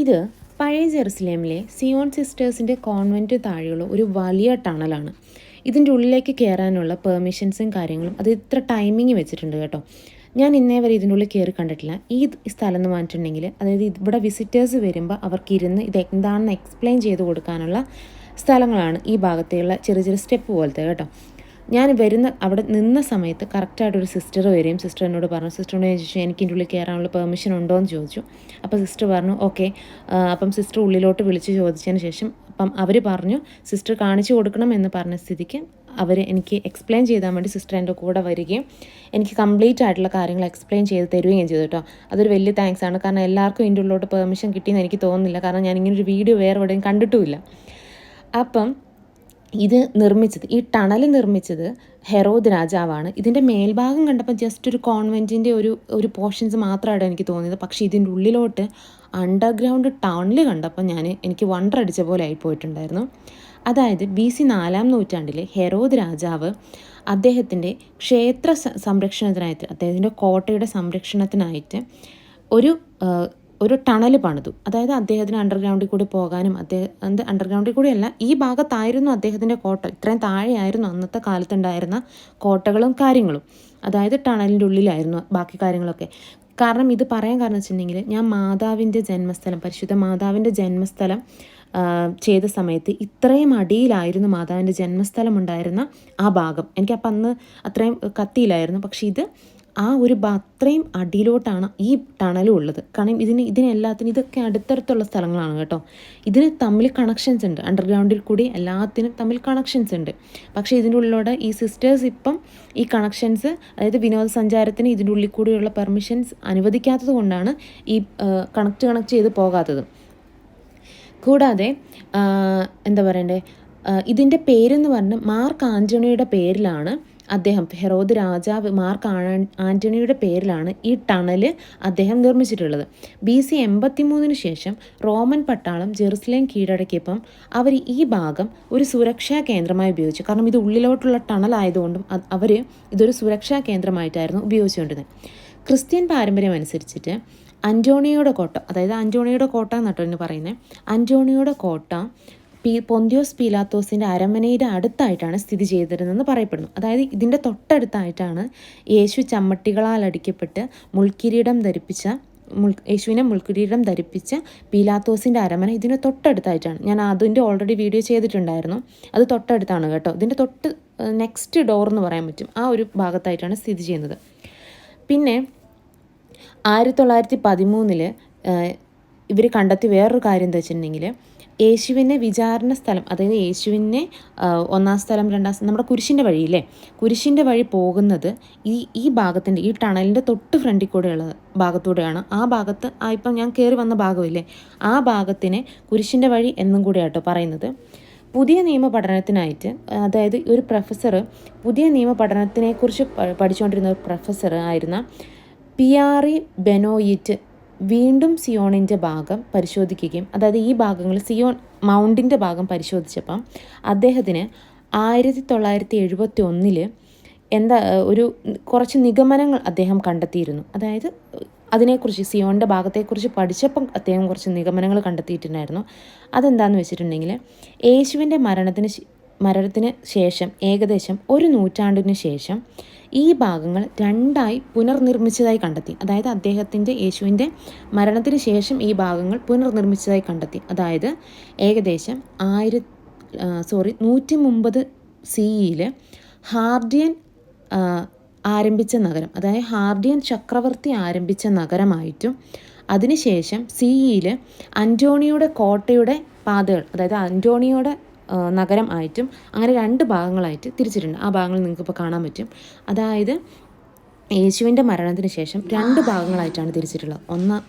ഇത് പഴയ ജെറുസലേമിലെ Zion സിസ്റ്റേഴ്സിൻ്റെ convent താഴെയുള്ള ഒരു വലിയ ടണലാണ്. ഇതിൻ്റെ ഉള്ളിലേക്ക് കയറാനുള്ള പെർമിഷൻസും കാര്യങ്ങളും അത് ഇത്ര ടൈമിങ് വെച്ചിട്ടുണ്ട് കേട്ടോ. ഞാൻ ഇന്നേ വരെ ഇതിൻ്റെ ഉള്ളിൽ കയറി കണ്ടിട്ടില്ല. ഈ സ്ഥലം എന്ന് പറഞ്ഞിട്ടുണ്ടെങ്കിൽ, അതായത് ഇവിടെ വിസിറ്റേഴ്സ് വരുമ്പോൾ അവർക്ക് ഇരുന്ന് ഇത് എന്താണെന്ന് എക്സ്പ്ലെയിൻ ചെയ്ത് കൊടുക്കാനുള്ള സ്ഥലങ്ങളാണ് ഈ ഭാഗത്തെയുള്ള ചെറിയ ചെറിയ സ്റ്റെപ്പ് പോലത്തെ കേട്ടോ. ഞാൻ അവിടെ നിന്ന സമയത്ത് കറക്റ്റായിട്ടൊരു സിസ്റ്റർ വരികയും സിസ്റ്റർ എന്നോട് പറഞ്ഞു, സിസ്റ്ററിനോട് ചോദിച്ചു എനിക്ക് ഇതിൻ്റെ ഉള്ളിൽ കയറാനുള്ള പെർമിഷൻ ഉണ്ടോ എന്ന് ചോദിച്ചു. അപ്പോൾ സിസ്റ്റർ പറഞ്ഞു ഓക്കെ. അപ്പം സിസ്റ്റർ ഉള്ളിലോട്ട് വിളിച്ച് ചോദിച്ചതിന് ശേഷം അപ്പം അവർ പറഞ്ഞു സിസ്റ്റർ കാണിച്ചു കൊടുക്കണം എന്ന് പറഞ്ഞ സ്ഥിതിക്ക് അവർ എനിക്ക് എക്സ്പ്ലെയിൻ ചെയ്താൽ വേണ്ടി സിസ്റ്റർ എൻ്റെ കൂടെ വരികയും എനിക്ക് കംപ്ലീറ്റ് ആയിട്ടുള്ള കാര്യങ്ങൾ എക്സ്പ്ലെയിൻ ചെയ്ത് തരുകയും ചെയ്തു കേട്ടോ. അതൊരു വലിയ താങ്ക്സ് ആണ്. കാരണം എല്ലാവർക്കും ഇതിൻ്റെ ഉള്ളിലോട്ട് പെർമിഷൻ കിട്ടിയെന്ന് എനിക്ക് തോന്നുന്നില്ല. കാരണം ഞാൻ ഇങ്ങനൊരു വീഡിയോ വേറെ എവിടെയും കണ്ടിട്ടുമില്ല. അപ്പം ഈ ടണൽ നിർമ്മിച്ചത് ഹെറോദ് രാജാവാണ്. ഇതിൻ്റെ മേൽഭാഗം കണ്ടപ്പോൾ ജസ്റ്റ് ഒരു കോൺവെൻറ്റിൻ്റെ ഒരു പോർഷൻസ് മാത്രമായിട്ട് എനിക്ക് തോന്നിയത്. പക്ഷേ ഇതിൻ്റെ ഉള്ളിലോട്ട് അണ്ടർഗ്രൗണ്ട് ടണൽ കണ്ടപ്പോൾ എനിക്ക് വണ്ടർ അടിച്ച പോലെ ആയിപ്പോയിട്ടുണ്ടായിരുന്നു. അതായത് BC 4-ാം നൂറ്റാണ്ടിൽ ഹെറോദ് രാജാവ് അദ്ദേഹത്തിൻ്റെ ക്ഷേത്ര സംരക്ഷണത്തിനായിട്ട്, അദ്ദേഹത്തിൻ്റെ കോട്ടയുടെ സംരക്ഷണത്തിനായിട്ട് ഒരു ടണൽ പണിതു. അതായത് അദ്ദേഹത്തിന് അണ്ടർഗ്രൗണ്ടിൽ കൂടി പോകാനും അണ്ടർഗ്രൗണ്ടിൽ കൂടിയല്ല, ഈ ഭാഗത്തായിരുന്നു അദ്ദേഹത്തിൻ്റെ കോട്ട. ഇത്രയും താഴെയായിരുന്നു അന്നത്തെ കാലത്തുണ്ടായിരുന്ന കോട്ടകളും കാര്യങ്ങളും. അതായത് ടണലിൻ്റെ ഉള്ളിലായിരുന്നു ബാക്കി കാര്യങ്ങളൊക്കെ. കാരണം ഇത് പറയാൻ കാരണം വെച്ചിട്ടുണ്ടെങ്കിൽ, ഞാൻ പരിശുദ്ധ മാതാവിൻ്റെ ജന്മസ്ഥലം ചെയ്ത സമയത്ത് ഇത്രയും അടിയിലായിരുന്നു മാതാവിൻ്റെ ജന്മസ്ഥലം ഉണ്ടായിരുന്ന ആ ഭാഗം. എനിക്കപ്പം അന്ന് അത്രയും കത്തിയിലായിരുന്നു. പക്ഷേ ആ ഒരു അത്രയും അടിയിലോട്ടാണ് ഈ ടണലും ഉള്ളത്. കാരണം ഇതിനെല്ലാത്തിനും ഇതൊക്കെ അടുത്തടുത്തുള്ള സ്ഥലങ്ങളാണ് കേട്ടോ. ഇതിന് തമ്മിൽ കണക്ഷൻസ് ഉണ്ട്, അണ്ടർഗ്രൗണ്ടിൽ കൂടി എല്ലാത്തിനും തമ്മിൽ കണക്ഷൻസ് ഉണ്ട്. പക്ഷേ ഇതിൻ്റെ ഉള്ളിലൂടെ ഈ സിസ്റ്റേഴ്സ് ഇപ്പം ഈ കണക്ഷൻസ്, അതായത് വിനോദസഞ്ചാരത്തിന് ഇതിൻ്റെ ഉള്ളിൽ കൂടിയുള്ള പെർമിഷൻസ് അനുവദിക്കാത്തത് കൊണ്ടാണ് ഈ കണക്ട് ചെയ്ത് പോകാത്തത്. കൂടാതെ എന്താ പറയണ്ടേ, ഇതിൻ്റെ പേരെന്ന് പറഞ്ഞാൽ മാർക്ക് ആൻ്റണിയുടെ പേരിലാണ് ഹെറോദ് രാജാവ് മാർക്ക് ആൻ്റണിയുടെ പേരിലാണ് ഈ ടണൽ അദ്ദേഹം നിർമ്മിച്ചിട്ടുള്ളത്. BC 83 ശേഷം റോമൻ പട്ടാളം ജെറുസലേം കീഴടക്കിയപ്പം അവർ ഈ ഭാഗം ഒരു സുരക്ഷാ കേന്ദ്രമായി ഉപയോഗിച്ചു. കാരണം ഇത് ഉള്ളിലോട്ടുള്ള ടണലായതുകൊണ്ടും അവർ ഇതൊരു സുരക്ഷാ കേന്ദ്രമായിട്ടായിരുന്നു ഉപയോഗിച്ചുകൊണ്ടിരുന്നത്. ക്രിസ്ത്യൻ പാരമ്പര്യം അനുസരിച്ചിട്ട് അന്റോണിയോയുടെ കോട്ട, അതായത് അന്റോണിയോയുടെ കോട്ട എന്ന് പറയുന്നത്, അന്റോണിയോയുടെ കോട്ട പൊന്തിയോസ് പീലാത്തോസിൻ്റെ അരമനയുടെ അടുത്തായിട്ടാണ് സ്ഥിതി ചെയ്തിരുന്നതെന്ന് പറയപ്പെടുന്നു. അതായത് ഇതിൻ്റെ തൊട്ടടുത്തായിട്ടാണ് യേശു ചമ്മട്ടികളാൽ അടിക്കപ്പെട്ട് യേശുവിനെ മുൾക്കിരീടം ധരിപ്പിച്ച പീലാത്തോസിൻ്റെ അരമന ഇതിന് തൊട്ടടുത്തായിട്ടാണ്. ഞാൻ അതിൻ്റെ ഓൾറെഡി വീഡിയോ ചെയ്തിട്ടുണ്ടായിരുന്നു. അത് തൊട്ടടുത്താണ് കേട്ടോ. ഇതിൻ്റെ തൊട്ട് നെക്സ്റ്റ് ഡോർ എന്ന് പറയാൻ പറ്റും. ആ ഒരു ഭാഗത്തായിട്ടാണ് സ്ഥിതി ചെയ്യുന്നത്. പിന്നെ 1913 ഇവർ കണ്ടെത്തിയ വേറൊരു കാര്യം എന്താ വെച്ചിട്ടുണ്ടെങ്കിൽ, യേശുവിനെ വിചാരണ സ്ഥലം, അതായത് യേശുവിനെ ഒന്നാം സ്ഥലം രണ്ടാം സ്ഥലം, നമ്മുടെ കുരിശിൻ്റെ വഴി പോകുന്നത് ഈ ഭാഗത്തിൻ്റെ, ഈ ടണലിൻ്റെ തൊട്ട് ഫ്രണ്ടിൽ കൂടെയുള്ള ഭാഗത്തൂടെയാണ്. ആ ഭാഗത്ത് ഇപ്പം ഞാൻ കയറി വന്ന ഭാഗമില്ലേ, ആ ഭാഗത്തിനെ കുരിശിൻ്റെ വഴി എന്നും കൂടെയാട്ടോ പറയുന്നത്. പുതിയ നിയമ പഠനത്തിനായിട്ട്, അതായത് ഒരു പ്രൊഫസർ പുതിയ നിയമ പഠനത്തിനെക്കുറിച്ച് പഠിച്ചുകൊണ്ടിരുന്ന ഒരു പ്രൊഫസർ ആയിരുന്ന പിയാറി ബെനോയിറ്റ് വീണ്ടും സിയോണിൻ്റെ ഭാഗം പരിശോധിക്കുകയും, അതായത് ഈ ഭാഗങ്ങൾ സിയോൺ മൗണ്ടിൻ്റെ ഭാഗം പരിശോധിച്ചപ്പം അദ്ദേഹത്തിന് 1971 കുറച്ച് നിഗമനങ്ങൾ അദ്ദേഹം കണ്ടെത്തിയിരുന്നു. അതായത് അതിനെക്കുറിച്ച്, സിയോണിൻ്റെ ഭാഗത്തെക്കുറിച്ച് പഠിച്ചപ്പം അദ്ദേഹം കുറച്ച് നിഗമനങ്ങൾ കണ്ടെത്തിയിട്ടുണ്ടായിരുന്നു. അതെന്താണെന്ന് വെച്ചിട്ടുണ്ടെങ്കിൽ, യേശുവിൻ്റെ മരണത്തിന് ശേഷം ഏകദേശം 1 നൂറ്റാണ്ടിന് ശേഷം ഈ ഭാഗങ്ങൾ 2ആയി പുനർനിർമ്മിച്ചതായി കണ്ടെത്തി. അതായത് യേശുവിൻ്റെ മരണത്തിന് ശേഷം ഈ ഭാഗങ്ങൾ പുനർനിർമ്മിച്ചതായി കണ്ടെത്തി. അതായത് ഏകദേശം 130 CE ഹാർഡിയൻ ആരംഭിച്ച നഗരം, അതായത് ഹാർഡിയൻ ചക്രവർത്തി ആരംഭിച്ച നഗരമായിട്ടും, അതിനുശേഷം CE അന്റോണിയോയുടെ കോട്ടയുടെ പാതകൾ, അതായത് അന്റോണിയോയുടെ നഗരം ആയിട്ടും, അങ്ങനെ 2 ഭാഗങ്ങളായിട്ട് തിരിച്ചിട്ടുണ്ട്. ആ ഭാഗങ്ങൾ നിങ്ങൾക്കിപ്പോൾ കാണാൻ പറ്റും. അതായത് യേശുവിൻ്റെ മരണത്തിന് ശേഷം 2 ഭാഗങ്ങളായിട്ടാണ് തിരിച്ചിട്ടുള്ളത്.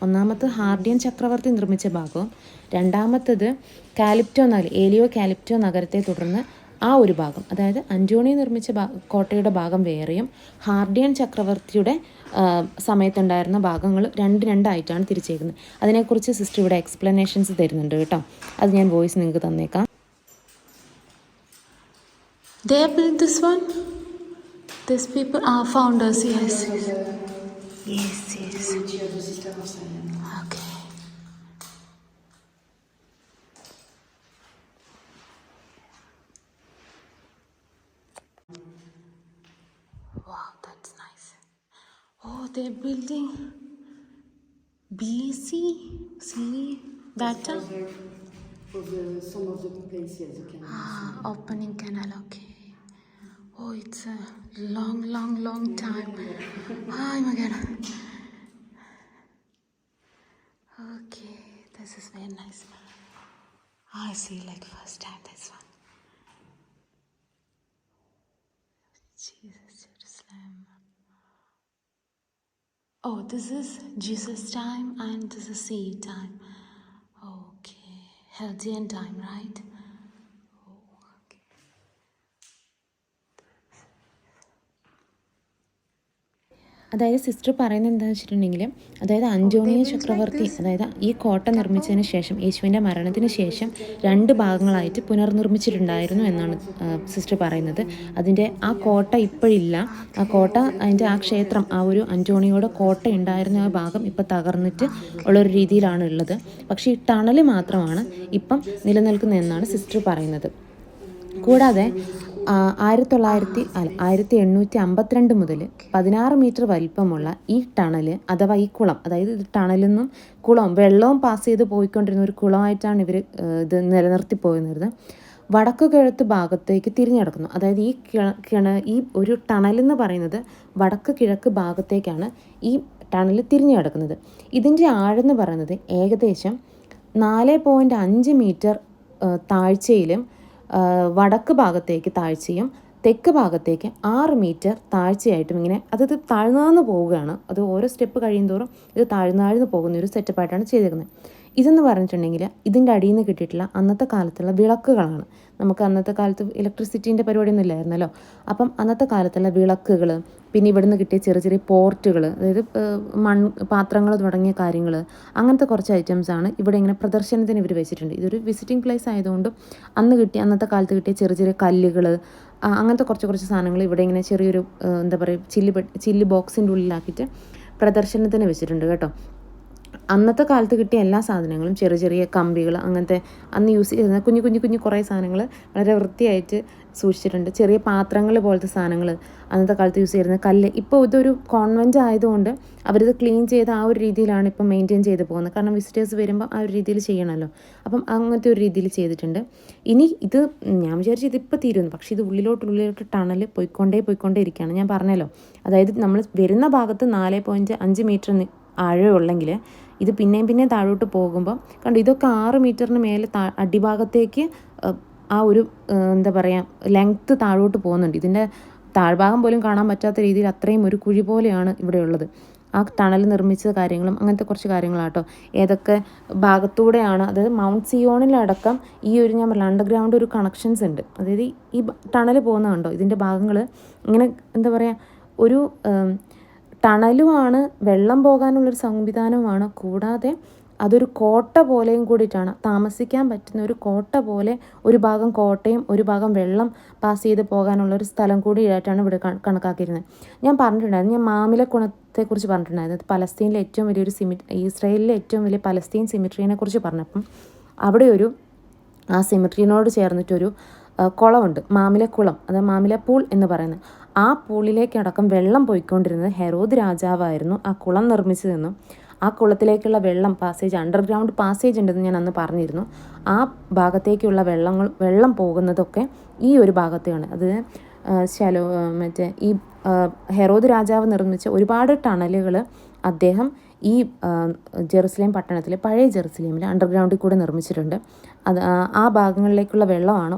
ഒന്നാമത്തെ ഹാർഡിയൻ ചക്രവർത്തി നിർമ്മിച്ച ഭാഗവും, രണ്ടാമത്തത് ഏലിയോ കാലിപ്റ്റോ നഗരത്തെ തുടർന്ന് ആ ഒരു ഭാഗം, അതായത് അന്റോണിയോ നിർമ്മിച്ച കോട്ടയുടെ ഭാഗം വേറെയും ഹാർഡിയൻ ചക്രവർത്തിയുടെ സമയത്തുണ്ടായിരുന്ന ഭാഗങ്ങൾ 2-2ആയിട്ടാണ് തിരിച്ചേക്കുന്നത്. അതിനെക്കുറിച്ച് സിസ്റ്റർ ഇവിടെ എക്സ്പ്ലനേഷൻസ് തരുന്നുണ്ട് കേട്ടോ. അത് ഞാൻ വോയിസ് നിങ്ങൾക്ക് തന്നേക്കാം. They have built this one? These people are founders, yes. Yes. Okay. they're building BC, see that? For some of the place, yes, you can. Opening canal, okay. Oh, it's a long time. Oh my god. Okay, this is very nice. I see like first time this one. Jesus, Jerusalem. Oh, this is Jesus time and this is sea time. Okay, Chaldean time, right? അതായത് sister പറയുന്നത് എന്താണെന്ന് വെച്ചിട്ടുണ്ടെങ്കിൽ, അതായത് Antonio ചക്രവർത്തി, അതായത് ഈ കോട്ട നിർമ്മിച്ചതിന് ശേഷം, യേശുവിൻ്റെ മരണത്തിന് ശേഷം 2 ഭാഗങ്ങളായിട്ട് പുനർനിർമ്മിച്ചിട്ടുണ്ടായിരുന്നു എന്നാണ് സിസ്റ്റർ പറയുന്നത്. അതിൻ്റെ ആ കോട്ട ഇപ്പോഴില്ല. ആ കോട്ട, അതിൻ്റെ ആ ക്ഷേത്രം, ആ ഒരു അന്റോണിയോയുടെ കോട്ട ഉണ്ടായിരുന്ന ആ ഭാഗം ഇപ്പോൾ തകർന്നിട്ട് ഉള്ളൊരു രീതിയിലാണ് ഉള്ളത്. പക്ഷേ ഈ ടണൽ മാത്രമാണ് ഇപ്പം നിലനിൽക്കുന്നതെന്നാണ് സിസ്റ്റർ പറയുന്നത്. കൂടാതെ 1852 മുതൽ 16 മീറ്റർ വലിപ്പമുള്ള ഈ ടണൽ, അഥവാ ഈ കുളം, അതായത് ഇത് ടണലിൽ നിന്നും വെള്ളവും പാസ് ചെയ്ത് പോയിക്കൊണ്ടിരുന്ന ഒരു കുളമായിട്ടാണ് ഇവർ ഇത് നിലനിർത്തി പോയിരുന്നത്. വടക്കു കിഴക്ക് ഭാഗത്തേക്ക് തിരിഞ്ഞെടുക്കുന്നു. അതായത് ഈ ഒരു ടണൽ എന്ന് പറയുന്നത് വടക്ക് കിഴക്ക് ഭാഗത്തേക്കാണ് ഈ ടണൽ തിരിഞ്ഞു കിടക്കുന്നത്. ഇതിൻ്റെ ആഴെന്ന് പറയുന്നത് ഏകദേശം 4.5 മീറ്റർ താഴ്ചയിലും വടക്ക് ഭാഗത്തേക്ക് താഴ്ചയും തെക്ക് ഭാഗത്തേക്ക് 6 മീറ്റർ താഴ്ചയായിട്ടും ഇങ്ങനെ അത് താഴ്ന്നു പോവുകയാണ്. അത് ഓരോ സ്റ്റെപ്പ് കഴിയുന്തോറും ഇത് താഴ്ന്നു പോകുന്ന ഒരു സെറ്റപ്പായിട്ടാണ് ചെയ്തേക്കുന്നത്. ഇതെന്ന് പറഞ്ഞിട്ടുണ്ടെങ്കിൽ ഇതിൻ്റെ അടിയിൽ നിന്ന് കിട്ടിയിട്ടുള്ള അന്നത്തെ കാലത്തുള്ള വിളക്കുകളാണ്. നമുക്ക് അന്നത്തെ കാലത്ത് ഇലക്ട്രിസിറ്റീൻ്റെ പരിപാടിയൊന്നും ഇല്ലായിരുന്നല്ലോ. അപ്പം അന്നത്തെ കാലത്തുള്ള വിളക്കുകൾ, പിന്നെ ഇവിടുന്ന് കിട്ടിയ ചെറിയ പോർട്ടുകൾ, അതായത് പാത്രങ്ങൾ തുടങ്ങിയ കാര്യങ്ങൾ, അങ്ങനത്തെ കുറച്ച് ഐറ്റംസാണ് ഇവിടെ ഇങ്ങനെ പ്രദർശനത്തിന് ഇവർ വെച്ചിട്ടുണ്ട്. ഇതൊരു വിസിറ്റിംഗ് പ്ലേസ് ആയതുകൊണ്ട് അന്നത്തെ കാലത്ത് കിട്ടിയ ചെറിയ കല്ലുകൾ, അങ്ങനത്തെ കുറച്ച് സാധനങ്ങൾ ഇവിടെ ഇങ്ങനെ ചെറിയൊരു എന്താ പറയുക ചില്ല് ബോക്സിൻ്റെ ഉള്ളിലാക്കിയിട്ട് പ്രദർശനത്തിന് വെച്ചിട്ടുണ്ട് കേട്ടോ. അന്നത്തെ കാലത്ത് കിട്ടിയ എല്ലാ സാധനങ്ങളും ചെറിയ കമ്പികൾ, അങ്ങനത്തെ അന്ന് യൂസ് ചെയ്തിരുന്ന കുഞ്ഞു കുറേ സാധനങ്ങൾ വളരെ വൃത്തിയായിട്ട് സൂക്ഷിച്ചിട്ടുണ്ട്. ചെറിയ പാത്രങ്ങൾ പോലത്തെ സാധനങ്ങൾ, അന്നത്തെ കാലത്ത് യൂസ് ചെയ്തിരുന്ന കല്ല്. ഇപ്പോൾ ഇതൊരു കോൺവെൻറ്റ് ആയതുകൊണ്ട് അവരിത് ക്ലീൻ ചെയ്ത് ആ ഒരു രീതിയിലാണ് ഇപ്പോൾ മെയിൻറ്റെയിൻ ചെയ്ത് പോകുന്നത്. കാരണം വിസിറ്റേഴ്സ് വരുമ്പോൾ ആ ഒരു രീതിയിൽ ചെയ്യണമല്ലോ. അപ്പം അങ്ങനത്തെ ഒരു രീതിയിൽ ചെയ്തിട്ടുണ്ട്. ഇനി ഇത് ഞാൻ വിചാരിച്ചു ഇതിപ്പോൾ തീരുമെന്ന്, പക്ഷേ ഇത് ഉള്ളിലോട്ട് ടണൽ പോയിക്കൊണ്ടേ ഇരിക്കുകയാണ്. ഞാൻ പറഞ്ഞല്ലോ, അതായത് നമ്മൾ വരുന്ന ഭാഗത്ത് 4.5 മീറ്റർ ആഴമുള്ളെങ്കിൽ ഇത് പിന്നെയും താഴോട്ട് പോകുമ്പോൾ കണ്ടു, ഇതൊക്കെ 6 മീറ്ററിന് മേലെ അടിഭാഗത്തേക്ക് ആ ഒരു എന്താ പറയുക ലെങ്ത്ത് താഴോട്ട് പോകുന്നുണ്ട്. ഇതിൻ്റെ താഴ്ഭാഗം പോലും കാണാൻ പറ്റാത്ത രീതിയിൽ അത്രയും ഒരു കുഴി പോലെയാണ് ഇവിടെ ഉള്ളത്. ആ ടണൽ നിർമ്മിച്ച കാര്യങ്ങളും അങ്ങനത്തെ കുറച്ച് കാര്യങ്ങളാട്ടോ. ഏതൊക്കെ ഭാഗത്തൂടെയാണ്, അതായത് മൗണ്ട് സിയോണിലടക്കം ഈ ഒരു ഞാൻ പറഞ്ഞ അണ്ടർഗ്രൗണ്ട് ഒരു കണക്ഷൻസ് ഉണ്ട്. അതായത് ഈ ടണൽ പോകുന്ന കണ്ടോ, ഇതിൻ്റെ ഭാഗങ്ങൾ ഇങ്ങനെ എന്താ പറയുക ഒരു ടണലുമാണ്, വെള്ളം പോകാനുള്ളൊരു സംവിധാനവുമാണ്. കൂടാതെ അതൊരു കോട്ട പോലെയും കൂടിയിട്ടാണ്, താമസിക്കാൻ പറ്റുന്ന ഒരു കോട്ട പോലെ, ഒരു ഭാഗം കോട്ടയും ഒരു ഭാഗം വെള്ളം പാസ് ചെയ്ത് പോകാനുള്ളൊരു സ്ഥലം കൂടിയായിട്ടാണ് ഇവിടെ കണക്കാക്കിയിരുന്നത്. ഞാൻ പറഞ്ഞിട്ടുണ്ടായിരുന്നു, ഞാൻ മാമിലക്കുണത്തെക്കുറിച്ച് പറഞ്ഞിട്ടുണ്ടായിരുന്നു. പലസ്തീനിലെ ഏറ്റവും വലിയൊരു ഇസ്രായേലിലെ ഏറ്റവും വലിയ പലസ്തീൻ സിമിട്രീനെ കുറിച്ച് പറഞ്ഞപ്പം അവിടെ ആ സിമിട്രീനോട് ചേർന്നിട്ടൊരു കുളമുണ്ട്, മാമിലക്കുളം, അതായത് മാമില പൂൾ എന്ന് പറയുന്നത്. ആ പൂളിലേക്കടക്കം വെള്ളം പോയിക്കൊണ്ടിരുന്നത് ഹെറോദ് രാജാവായിരുന്നു ആ കുളം നിർമ്മിച്ചതെന്നും ആ കുളത്തിലേക്കുള്ള വെള്ളം അണ്ടർഗ്രൗണ്ട് പാസേജ് ഉണ്ടെന്ന് ഞാൻ അന്ന് പറഞ്ഞിരുന്നു. ആ ഭാഗത്തേക്കുള്ള വെള്ളം പോകുന്നതൊക്കെ ഈ ഒരു ഭാഗത്താണ്. അത് ഈ ഹെറോദ് രാജാവ് നിർമ്മിച്ച ഒരുപാട് ടണലുകൾ അദ്ദേഹം ഈ ജെറുസലേം പട്ടണത്തിൽ, പഴയ ജെറുസലേമിൽ അണ്ടർഗ്രൗണ്ടിൽ കൂടെ നിർമ്മിച്ചിട്ടുണ്ട്. അത് ആ ഭാഗങ്ങളിലേക്കുള്ള വെള്ളമാണ്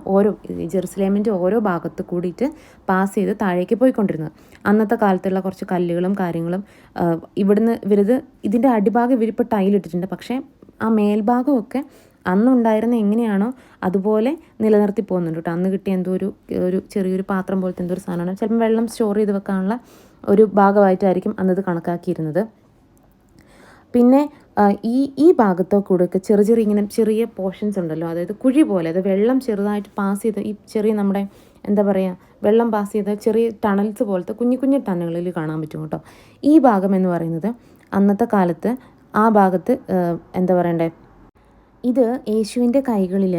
ജെറുസലേമിൻ്റെ ഓരോ ഭാഗത്ത് കൂടിയിട്ട് പാസ് ചെയ്ത് താഴേക്ക് പോയിക്കൊണ്ടിരുന്നത്. അന്നത്തെ കാലത്തുള്ള കുറച്ച് കല്ലുകളും കാര്യങ്ങളും ഇവിടുന്ന് ഇതിൻ്റെ അടിഭാഗം ഇവരിപ്പോൾ ടൈലിട്ടിട്ടുണ്ട്. പക്ഷേ ആ മേൽഭാഗമൊക്കെ അന്നുണ്ടായിരുന്ന എങ്ങനെയാണോ അതുപോലെ നിലനിർത്തി പോകുന്നുണ്ട് കേട്ടോ. അന്ന് കിട്ടിയ എന്തോ ഒരു ചെറിയൊരു പാത്രം പോലത്തെ എന്തോ ഒരു സാധനമാണ്. ചിലപ്പോൾ വെള്ളം സ്റ്റോർ ചെയ്ത് വെക്കാനുള്ള ഒരു ഭാഗമായിട്ടായിരിക്കും അന്നത് കണക്കാക്കിയിരുന്നത്. പിന്നെ ഈ ഭാഗത്തോ കൂടെയൊക്കെ ചെറിയ പോർഷൻസ് ഉണ്ടല്ലോ, അതായത് കുഴി പോലെ, അത് വെള്ളം ചെറുതായിട്ട് പാസ് ചെയ്ത് ഈ ചെറിയ നമ്മുടെ എന്താ പറയുക വെള്ളം പാസ് ചെയ്ത ചെറിയ ടണൽസ് പോലത്തെ കുഞ്ഞു ടണലുകളിൽ കാണാൻ പറ്റും കേട്ടോ. ഈ ഭാഗം എന്ന് പറയുന്നത് അന്നത്തെ കാലത്ത് ആ ഭാഗത്ത് എന്താ പറയണ്ടേ, ഇത് യേശുവിൻ്റെ കൈകളിൽ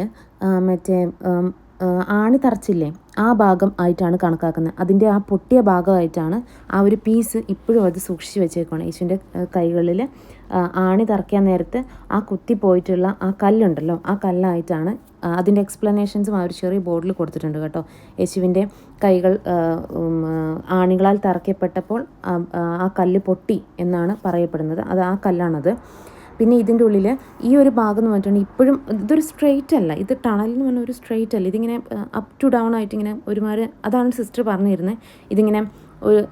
ആണി തറച്ചില്ലേ, ആ ഭാഗം ആയിട്ടാണ് കണക്കാക്കുന്നത്. അതിൻ്റെ ആ പൊട്ടിയ ഭാഗമായിട്ടാണ് ആ ഒരു പീസ് ഇപ്പോഴും അത് സൂക്ഷിച്ച് വെച്ചേക്കുകയാണ്. യേശുവിൻ്റെ കൈകളിൽ ആണി തറയ്ക്കാൻ നേരത്ത് ആ കുത്തിപ്പോയിട്ടുള്ള ആ കല്ലുണ്ടല്ലോ, ആ കല്ലായിട്ടാണ്. അതിൻ്റെ എക്സ്പ്ലനേഷൻസും ആ ഒരു ചെറിയ ബോർഡിൽ കൊടുത്തിട്ടുണ്ട് കേട്ടോ. യേശുവിൻ്റെ കൈകൾ ആണികളാൽ തറയ്ക്കപ്പെട്ടപ്പോൾ ആ കല്ല് പൊട്ടി എന്നാണ് പറയപ്പെടുന്നത്. അത് ആ കല്ലാണത്. പിന്നെ ഇതിൻ്റെ ഉള്ളിൽ ഈ ഒരു ഭാഗം എന്ന് പറഞ്ഞിട്ടുണ്ടെങ്കിൽ ഇപ്പോഴും ഇതൊരു സ്ട്രെയിറ്റ് അല്ല, ഇത് ടണലെന്ന് പറഞ്ഞാൽ ഒരു സ്ട്രെയിറ്റ് അല്ല, ഇതിങ്ങനെ അപ്പ് ടു ഡൗൺ ആയിട്ട് ഇങ്ങനെ ഒരുമാതിരി, അതാണ് സിസ്റ്റർ പറഞ്ഞിരുന്നത്. ഇതിങ്ങനെ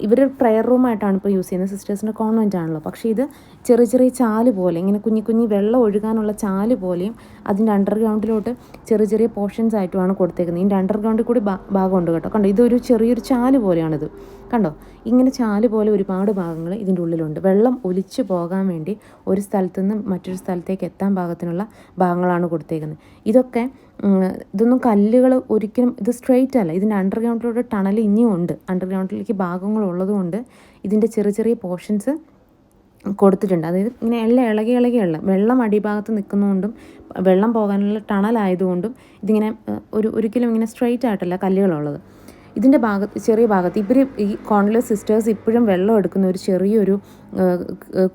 ഇവർ പ്രെയർ റൂമായിട്ടാണ് ഇപ്പോൾ യൂസ് ചെയ്യുന്നത്, സിസ്റ്റേഴ്സിൻ്റെ കോൺവെൻ്റ് ആണല്ലോ. പക്ഷേ ഇത് ചെറിയ ചെറിയ ചാല് പോലെ, ഇങ്ങനെ കുഞ്ഞി കുഞ്ഞി വെള്ളം ഒഴുകാനുള്ള ചാല് പോലെയും അതിൻ്റെ അണ്ടർഗ്രൗണ്ടിലോട്ട് ചെറിയ ചെറിയ പോർഷൻസ് ആയിട്ടുമാണ് കൊടുത്തേക്കുന്നത്. ഇതിൻ്റെ അണ്ടർഗ്രൗണ്ടിൽ കൂടി ഭാഗമുണ്ട് കേട്ടോ. കണ്ടോ, ഇതൊരു ചെറിയൊരു ചാല് പോലെയാണിത്. കണ്ടോ, ഇങ്ങനെ ചാല് പോലെ ഒരുപാട് ഭാഗങ്ങൾ ഇതിൻ്റെ ഉള്ളിലുണ്ട്. വെള്ളം ഒലിച്ചു പോകാൻ വേണ്ടി ഒരു സ്ഥലത്തു നിന്ന് മറ്റൊരു സ്ഥലത്തേക്ക് എത്താൻ പാകത്തിനുള്ള ഭാഗങ്ങളാണ് കൊടുത്തേക്കുന്നത്. ഇതൊന്നും കല്ലുകൾ ഒരിക്കലും ഇത് സ്ട്രെയിറ്റ് അല്ല. ഇതിൻ്റെ അണ്ടർഗ്രൗണ്ടിലൂടെ ടണൽ ഇനിയും ഉണ്ട്. അണ്ടർഗ്രൗണ്ടിലേക്ക് ഭാഗങ്ങളുള്ളത് കൊണ്ട് ഇതിൻ്റെ ചെറിയ ചെറിയ പോർഷൻസ് കൊടുത്തിട്ടുണ്ട്. അതായത് ഇങ്ങനെ എല്ലാം ഇളകിയുള്ള വെള്ളം അടിഭാഗത്ത് നിൽക്കുന്നതുകൊണ്ടും വെള്ളം പോകാനുള്ള ടണലായതുകൊണ്ടും ഇതിങ്ങനെ ഒരിക്കലും ഇങ്ങനെ സ്ട്രെയിറ്റ് ആയിട്ടല്ല കല്ലുകളുള്ളത്. ഇതിൻ്റെ ചെറിയ ഭാഗത്ത് ഈ കോൺലെസ് സിസ്റ്റേഴ്സ് ഇപ്പോഴും വെള്ളം എടുക്കുന്ന ഒരു ചെറിയൊരു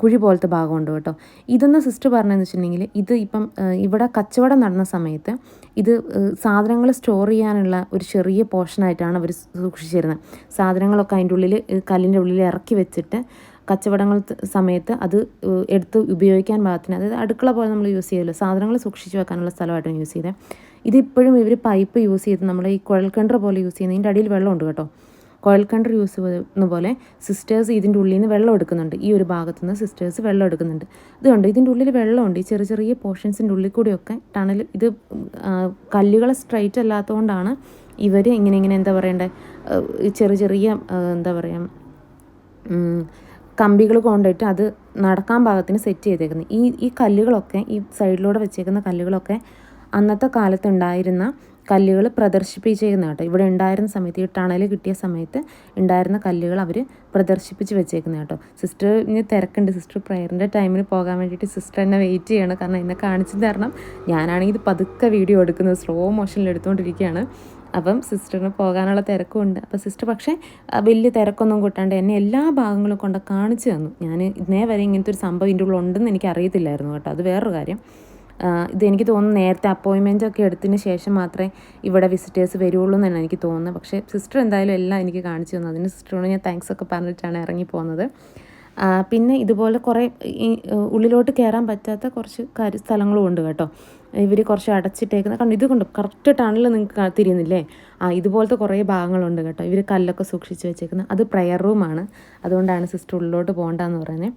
കുഴി പോലത്തെ ഭാഗമുണ്ട് കേട്ടോ. ഇതെന്ന് സിസ്റ്റർ പറഞ്ഞതെന്ന് വെച്ചിട്ടുണ്ടെങ്കിൽ, ഇത് ഇപ്പം ഇവിടെ കച്ചവടം നടന്ന സമയത്ത് ഇത് സാധനങ്ങൾ സ്റ്റോർ ചെയ്യാനുള്ള ഒരു ചെറിയ പോർഷനായിട്ടാണ് അവർ സൂക്ഷിച്ചിരുന്നത്. സാധനങ്ങളൊക്കെ അതിൻ്റെ ഉള്ളിൽ കല്ലിൻ്റെ ഉള്ളിൽ ഇറക്കി വെച്ചിട്ട് കച്ചവടങ്ങൾ സമയത്ത് അത് എടുത്ത് ഉപയോഗിക്കാൻ പാകത്തിന്, അതായത് അടുക്കള പോലെ നമ്മൾ യൂസ് ചെയ്യുമല്ലോ, സാധനങ്ങൾ സൂക്ഷിച്ച് വെക്കാനുള്ള സ്ഥലമായിട്ടാണ് യൂസ് ചെയ്തത്. ഇതിപ്പോഴും ഇവർ പൈപ്പ് യൂസ് ചെയ്ത് നമ്മുടെ ഈ കുഴൽക്കിണർ പോലെ യൂസ് ചെയ്യുന്നത്. ഇതിൻ്റെ അടിയിൽ വെള്ളമുണ്ട് കേട്ടോ. കുഴൽക്കിണർ യൂസ് ചെയ്യുന്ന പോലെ സിസ്റ്റേഴ്സ് ഇതിൻ്റെ ഉള്ളിൽ നിന്ന് വെള്ളം എടുക്കുന്നുണ്ട്. ഈ ഒരു ഭാഗത്തു നിന്ന് സിസ്റ്റേഴ്സ് വെള്ളം എടുക്കുന്നുണ്ട്. ഇതുകൊണ്ട് ഇതിൻ്റെ ഉള്ളിൽ വെള്ളമുണ്ട്. ഈ ചെറിയ ചെറിയ പോർഷൻസിൻ്റെ ഉള്ളിൽ കൂടിയൊക്കെ ടണൽ, ഇത് കല്ലുകൾ സ്ട്രൈറ്റ് അല്ലാത്തതുകൊണ്ടാണ് ഇവർ ഇങ്ങനെ എന്താ പറയണ്ടേ, ചെറിയ എന്താ പറയുക, കമ്പികൾ കൊണ്ടിട്ട് അത് നടക്കാൻ പാകത്തിന് സെറ്റ് ചെയ്തേക്കുന്നത്. ഈ കല്ലുകളൊക്കെ, ഈ സൈഡിലൂടെ വെച്ചേക്കുന്ന കല്ലുകളൊക്കെ അന്നത്തെ കാലത്ത് ഉണ്ടായിരുന്ന കല്ലുകൾ പ്രദർശിപ്പിച്ചേക്കുന്ന കേട്ടോ. ഇവിടെ ഉണ്ടായിരുന്ന സമയത്ത്, ഈ ടണൽ കിട്ടിയ സമയത്ത് ഉണ്ടായിരുന്ന കല്ലുകൾ അവർ പ്രദർശിപ്പിച്ച് വെച്ചേക്കുന്ന കേട്ടോ. സിസ്റ്ററിന് തിരക്കുണ്ട്. സിസ്റ്റർ പ്രയറിൻ്റെ ടൈമിന് പോകാൻ വേണ്ടിയിട്ട് സിസ്റ്റർ എന്നെ വെയിറ്റ് ചെയ്യണം. കാരണം എന്നെ കാണിച്ചു തരണം. ഞാനാണെങ്കിൽ ഇത് പതുക്കെ വീഡിയോ എടുക്കുന്നത്, സ്ലോ മോഷനിൽ എടുത്തുകൊണ്ടിരിക്കുകയാണ്. അപ്പം സിസ്റ്ററിന് പോകാനുള്ള തിരക്കുമുണ്ട്. അപ്പോൾ സിസ്റ്റർ പക്ഷേ വലിയ തിരക്കൊന്നും കൂട്ടാണ്ട് എന്നെ എല്ലാ ഭാഗങ്ങളും കൊണ്ട് കാണിച്ചു തന്നു. ഞാൻ ഇന്നേ വരെ ഇങ്ങനത്തെ ഒരു സംഭവം ഇതിൻ്റെ ഉള്ളിൽ ഉണ്ടെന്ന് എനിക്ക് അറിയത്തില്ലായിരുന്നു കേട്ടോ. അത് വേറൊരു കാര്യം. ഇതെനിക്ക് തോന്നുന്നു നേരത്തെ അപ്പോയിൻമെൻ്റ് ഒക്കെ എടുത്തതിന് ശേഷം മാത്രമേ ഇവിടെ വിസിറ്റേഴ്സ് വരുള്ളൂ എന്നാണ് എനിക്ക് തോന്നുന്നത്. പക്ഷേ സിസ്റ്റർ എന്തായാലും എല്ലാം എനിക്ക് കാണിച്ചു തന്നു. അതിന് സിസ്റ്ററോട് ഞാൻ താങ്ക്സ് ഒക്കെ പറഞ്ഞിട്ടാണ് ഇറങ്ങി പോകുന്നത്. പിന്നെ ഇതുപോലെ കുറേ ഈ ഉള്ളിലോട്ട് കയറാൻ പറ്റാത്ത കുറച്ച് സ്ഥലങ്ങളും ഉണ്ട് കേട്ടോ. ഇവർ കുറച്ച് അടച്ചിട്ടേക്കുന്ന കണ്ടു. ഇത് കൊണ്ട് കറക്റ്റ് ടണൽ നിങ്ങൾക്ക് തിരിയുന്നില്ലേ? ഇതുപോലത്തെ കുറേ ഭാഗങ്ങളുണ്ട് കേട്ടോ. ഇവർ കല്ലൊക്കെ സൂക്ഷിച്ച് വെച്ചേക്കുന്നത്. അത് പ്രയർ റൂമാണ്. അതുകൊണ്ടാണ് സിസ്റ്റർ ഉള്ളിലോട്ട് പോകണ്ടെന്ന് പറയുന്നത്.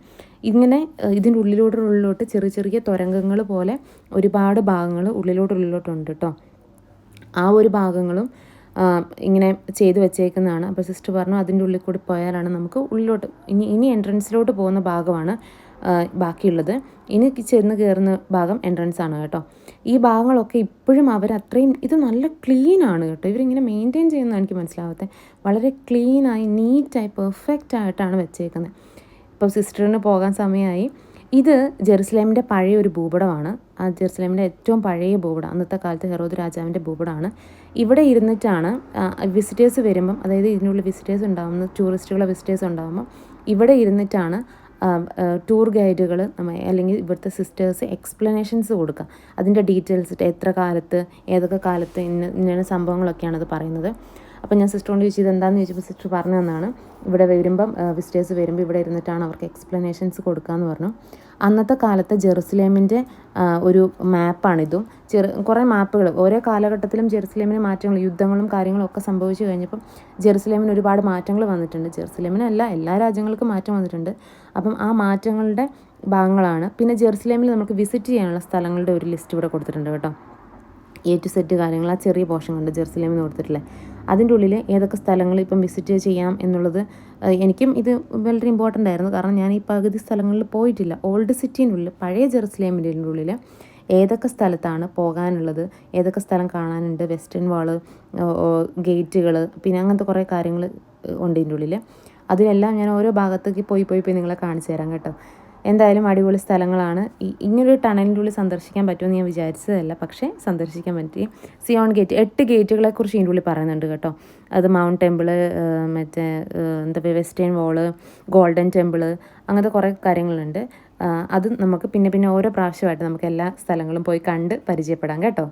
ഇങ്ങനെ ഇതിൻ്റെ ഉള്ളിലോട്ട് ചെറിയ ചെറിയ തുരങ്കങ്ങൾ പോലെ ഒരുപാട് ഭാഗങ്ങൾ ഉള്ളിലോട്ടുണ്ട് കേട്ടോ. ആ ഒരു ഭാഗങ്ങളും ഇങ്ങനെ ചെയ്ത് വെച്ചേക്കുന്നതാണ്. അപ്പോൾ സിസ്റ്റർ പറഞ്ഞു അതിൻ്റെ ഉള്ളിൽ കൂടി പോയാലാണ് നമുക്ക് ഉള്ളിലോട്ട് ഇനി എൻട്രൻസിലോട്ട് പോകുന്ന ഭാഗമാണ് ബാക്കിയുള്ളത്. ഇനി ചെന്ന് കയറുന്ന ഭാഗം എൻട്രൻസ് ആണ് കേട്ടോ. ഈ ഭാഗങ്ങളൊക്കെ ഇപ്പോഴും അത്രയും ഇത് നല്ല ക്ലീനാണ് കേട്ടോ. ഇവരിങ്ങനെ മെയിൻറ്റെയിൻ ചെയ്യുന്നതാണ് എനിക്ക് മനസ്സിലാവാത്തത്. വളരെ ക്ലീനായി നീറ്റായി പെർഫെക്റ്റ് ആയിട്ടാണ് വെച്ചേക്കുന്നത്. ഇപ്പോൾ സിസ്റ്ററിന് പോകാൻ സമയമായി. ഇത് ജെറുസലേമിൻ്റെ പഴയ ഒരു ഭൂപടമാണ്. ആ ജെറുസലേമിൻ്റെ ഏറ്റവും പഴയ ഭൂപടം, അന്നത്തെ കാലത്ത് ഹെറോദ് രാജാവിൻ്റെ ഭൂപടമാണ്. ഇവിടെ ഇരുന്നിട്ടാണ് വിസിറ്റേഴ്സ് വരുമ്പം, അതായത് ഇതിനുള്ള വിസിറ്റേഴ്സ് ഉണ്ടാകുമ്പോൾ, വിസിറ്റേഴ്സ് ഉണ്ടാകുമ്പോൾ ഇവിടെ ഇരുന്നിട്ടാണ് ടൂർ ഗൈഡുകൾ അല്ലെങ്കിൽ ഇവിടുത്തെ സിസ്റ്റേഴ്സ് എക്സ്പ്ലനേഷൻസ് കൊടുക്കുക. അതിൻ്റെ ഡീറ്റെയിൽസ് എത്ര കാലത്ത് ഏതൊക്കെ കാലത്ത് ഇന്ന സംഭവങ്ങളൊക്കെയാണ് അത് പറയുന്നത്. അപ്പോൾ ഞാൻ സിസ്റ്ററോട് ചോദിച്ചു ഇതെന്താണെന്ന് ചോദിച്ചപ്പോൾ സിസ്റ്റർ പറഞ്ഞു തന്നാണ്, ഇവിടെ വരുമ്പം വിസിറ്റേഴ്സ് വരുമ്പോൾ ഇവിടെ ഇരുന്നിട്ടാണ് അവർക്ക് എക്സ്പ്ലനേഷൻസ് കൊടുക്കുകയെന്ന് പറഞ്ഞു. അന്നത്തെ കാലത്ത് ജെറുസലേമിൻ്റെ ഒരു മാപ്പാണിതും. കുറേ മാപ്പുകൾ ഓരോ കാലഘട്ടത്തിലും ജെറുസലേമിന് മാറ്റങ്ങൾ, യുദ്ധങ്ങളും കാര്യങ്ങളും ഒക്കെ സംഭവിച്ചു കഴിഞ്ഞപ്പം ജെറുസലേമിന് ഒരുപാട് മാറ്റങ്ങൾ വന്നിട്ടുണ്ട്. ജെറുസലേമിനല്ല, എല്ലാ രാജ്യങ്ങൾക്കും മാറ്റം വന്നിട്ടുണ്ട്. അപ്പം ആ മാറ്റങ്ങളുടെ ഭാഗങ്ങളാണ്. പിന്നെ ജെറുസലേമിൽ നമുക്ക് വിസിറ്റ് ചെയ്യാനുള്ള സ്ഥലങ്ങളുടെ ഒരു ലിസ്റ്റ് ഇവിടെ കൊടുത്തിട്ടുണ്ട് കേട്ടോ. A to Z കാര്യങ്ങൾ ആ ചെറിയ പോർഷൻ കണ്ട് ജെറുസലേമിൽ നിന്ന് കൊടുത്തിട്ടില്ലേ, അതിൻ്റെ ഉള്ളിൽ ഏതൊക്കെ സ്ഥലങ്ങൾ ഇപ്പം വിസിറ്റ് ചെയ്യാം എന്നുള്ളത് എനിക്കും ഇത് വളരെ ഇമ്പോർട്ടൻ്റ് ആയിരുന്നു. കാരണം ഞാൻ ഈ പകുതി സ്ഥലങ്ങളിൽ പോയിട്ടില്ല. ഓൾഡ് സിറ്റീൻ്റെ ഉള്ളിൽ, പഴയ ജെറുസലേമിൻ്റെ ഉള്ളിൽ ഏതൊക്കെ സ്ഥലത്താണ് പോകാനുള്ളത്, ഏതൊക്കെ സ്ഥലം കാണാനുണ്ട്, വെസ്റ്റേൺ വാള്, ഗേറ്റുകൾ, പിന്നെ അങ്ങനത്തെ കുറേ കാര്യങ്ങൾ ഉണ്ട് ഇതിൻ്റെ ഉള്ളിൽ. അതിലെല്ലാം ഞാൻ ഓരോ ഭാഗത്തേക്ക് പോയി നിങ്ങളെ കാണിച്ചു തരാം കേട്ടോ. എന്തായാലും അടിപൊളി സ്ഥലങ്ങളാണ്. ഇങ്ങനൊരു ടണലിൻ്റെ ഉള്ളിൽ സന്ദർശിക്കാൻ പറ്റുമെന്ന് ഞാൻ വിചാരിച്ചതല്ല, പക്ഷേ സന്ദർശിക്കാൻ പറ്റി. സിയോൺ ഗേറ്റ് 8 ഗേറ്റുകളെക്കുറിച്ച് ഇതിൻ്റെ ഉള്ളിൽ പറയുന്നുണ്ട് കേട്ടോ. അത് മൗണ്ട് ടെമ്പിള്, മറ്റേ എന്താ പറയുക, വെസ്റ്റേൺ വാള്, ഗോൾഡൻ ടെമ്പിള്, അങ്ങനത്തെ കുറേ കാര്യങ്ങളുണ്ട്. അത് നമുക്ക് പിന്നെ ഓരോ പ്രാവശ്യമായിട്ട് നമുക്ക് എല്ലാ സ്ഥലങ്ങളും പോയി കണ്ട് പരിചയപ്പെടാം കേട്ടോ.